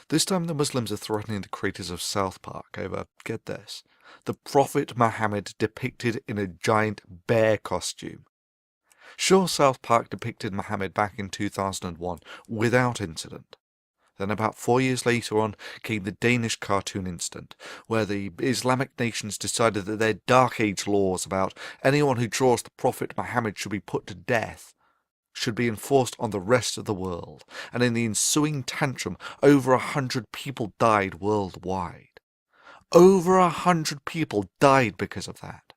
This time the Muslims are threatening the creators of Southpark over, get this, the Prophet Muhammad depicted in a giant bear costume. Sure, Southpark depicted Muhammad back in 2001 without incident. Then about 4 years later on came the Danish cartoon incident, where the Islamic nations decided that their Dark Age laws about anyone who draws the Prophet Muhammad should be put to death should be enforced on the rest of the world, and in the ensuing tantrum over 100 people died worldwide. Over 100 people died because of that.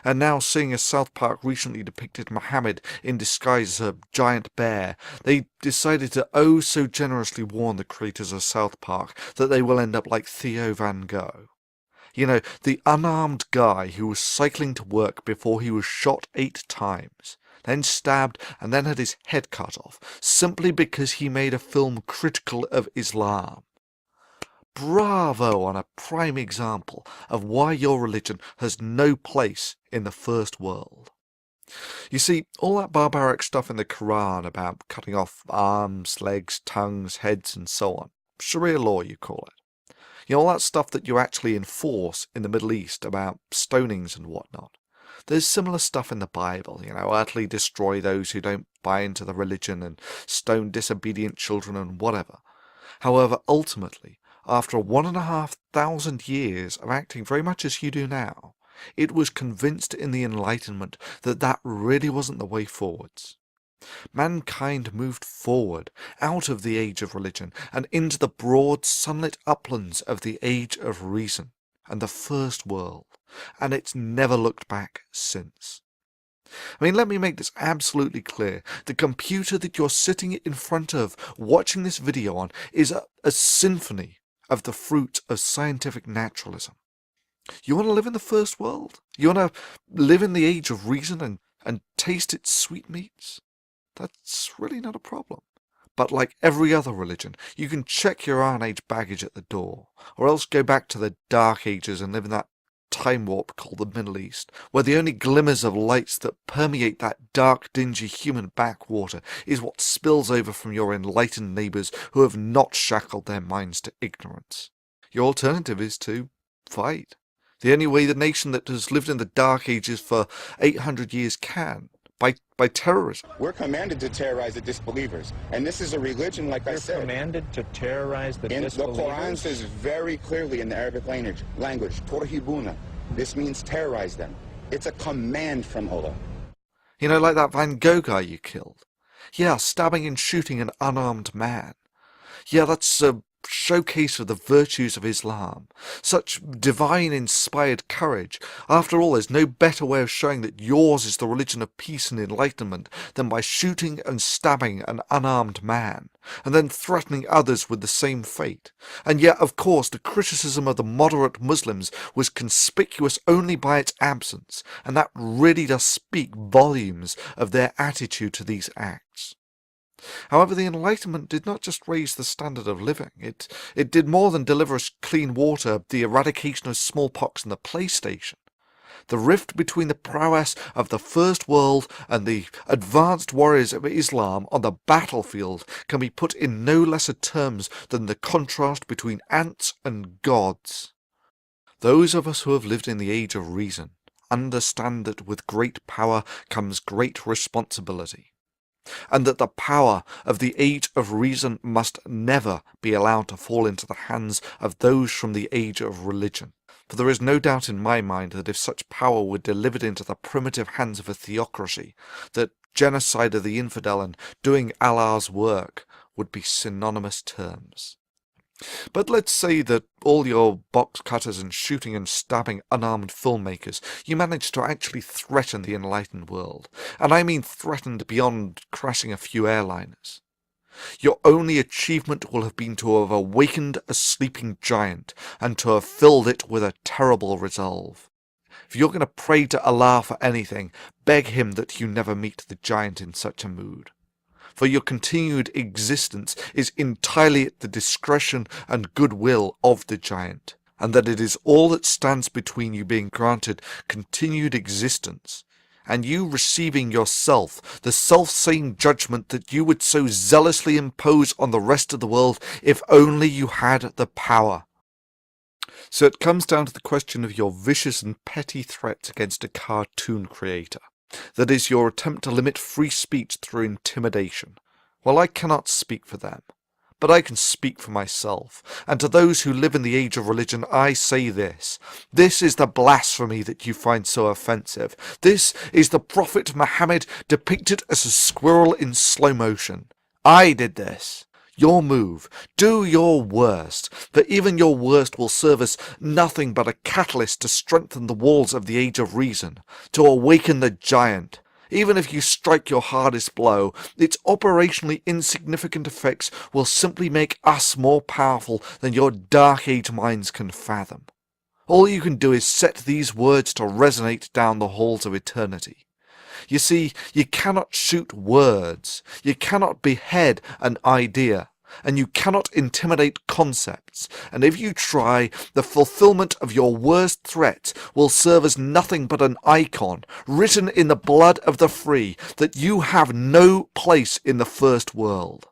And now, seeing as Southpark recently depicted Muhammad in disguise as a giant bear, they decided to oh so generously warn the creators of Southpark that they will end up like Theo Van Gogh. You know, the unarmed guy who was cycling to work before he was shot 8 times, then stabbed and then had his head cut off, simply because he made a film critical of Islam. Bravo on a prime example of why your religion has no place in the first world. You see, all that barbaric stuff in the Quran about cutting off arms, legs, tongues, heads and so on, Sharia law you call it. You know, all that stuff that you actually enforce in the Middle East about stonings and whatnot. There's similar stuff in the Bible, you know, utterly destroy those who don't buy into the religion and stone disobedient children and whatever. However, ultimately, after 1,500 years of acting very much as you do now, it was convinced in the Enlightenment that that really wasn't the way forwards. Mankind moved forward out of the age of religion and into the broad sunlit uplands of the age of reason and the first world, and it's never looked back since. I mean, let me make this absolutely clear. The computer that you're sitting in front of watching this video on is a symphony of the fruit of scientific naturalism. You want to live in the first world? You want to live in the age of reason and taste its sweetmeats? That's really not a problem. But like every other religion, you can check your Iron Age baggage at the door, or else go back to the Dark Ages and live in that time warp called the Middle East, where the only glimmers of lights that permeate that dark, dingy human backwater is what spills over from your enlightened neighbours who have not shackled their minds to ignorance. Your alternative is to fight. The only way the nation that has lived in the Dark Ages for 800 years can, by terrorism. We're commanded to terrorize the disbelievers. And this is a religion, like I said. You're commanded to terrorize the disbelievers? The Quran says very clearly in the Arabic language, Torhibuna. This means terrorize them. It's a command from Allah. You know, like that Van Gogh guy you killed. Yeah, stabbing and shooting an unarmed man. Yeah, that's a showcase of the virtues of Islam. Such divine-inspired courage. After all, there's no better way of showing that yours is the religion of peace and enlightenment than by shooting and stabbing an unarmed man, and then threatening others with the same fate. And yet, of course, the criticism of the moderate Muslims was conspicuous only by its absence, and that really does speak volumes of their attitude to these acts. However, the Enlightenment did not just raise the standard of living. It did more than deliver us clean water, the eradication of smallpox and the PlayStation. The rift between the prowess of the First World and the advanced warriors of Islam on the battlefield can be put in no lesser terms than the contrast between ants and gods. Those of us who have lived in the age of reason understand that with great power comes great responsibility, and that the power of the age of reason must never be allowed to fall into the hands of those from the age of religion. For there is no doubt in my mind that if such power were delivered into the primitive hands of a theocracy, that genocide of the infidel and doing Allah's work would be synonymous terms. But let's say that all your box cutters and shooting and stabbing unarmed filmmakers, you managed to actually threaten the enlightened world. And I mean threatened beyond crashing a few airliners. Your only achievement will have been to have awakened a sleeping giant and to have filled it with a terrible resolve. If you're going to pray to Allah for anything, beg him that you never meet the giant in such a mood. For your continued existence is entirely at the discretion and goodwill of the giant, and that it is all that stands between you being granted continued existence and you receiving yourself the self-same judgment that you would so zealously impose on the rest of the world if only you had the power. So it comes down to the question of your vicious and petty threats against a cartoon creator. That is, your attempt to limit free speech through intimidation. Well, I cannot speak for them, but I can speak for myself, and to those who live in the age of religion I say this. This is the blasphemy that you find so offensive. This is the Prophet Muhammad depicted as a squirrel in slow motion. I did this. Your move. Do your worst, for even your worst will serve as nothing but a catalyst to strengthen the walls of the Age of Reason, to awaken the giant. Even if you strike your hardest blow, its operationally insignificant effects will simply make us more powerful than your Dark Age minds can fathom. All you can do is set these words to resonate down the halls of eternity. You see, you cannot shoot words, you cannot behead an idea, and you cannot intimidate concepts, and if you try, the fulfillment of your worst threat will serve as nothing but an icon, written in the blood of the free, that you have no place in the first world.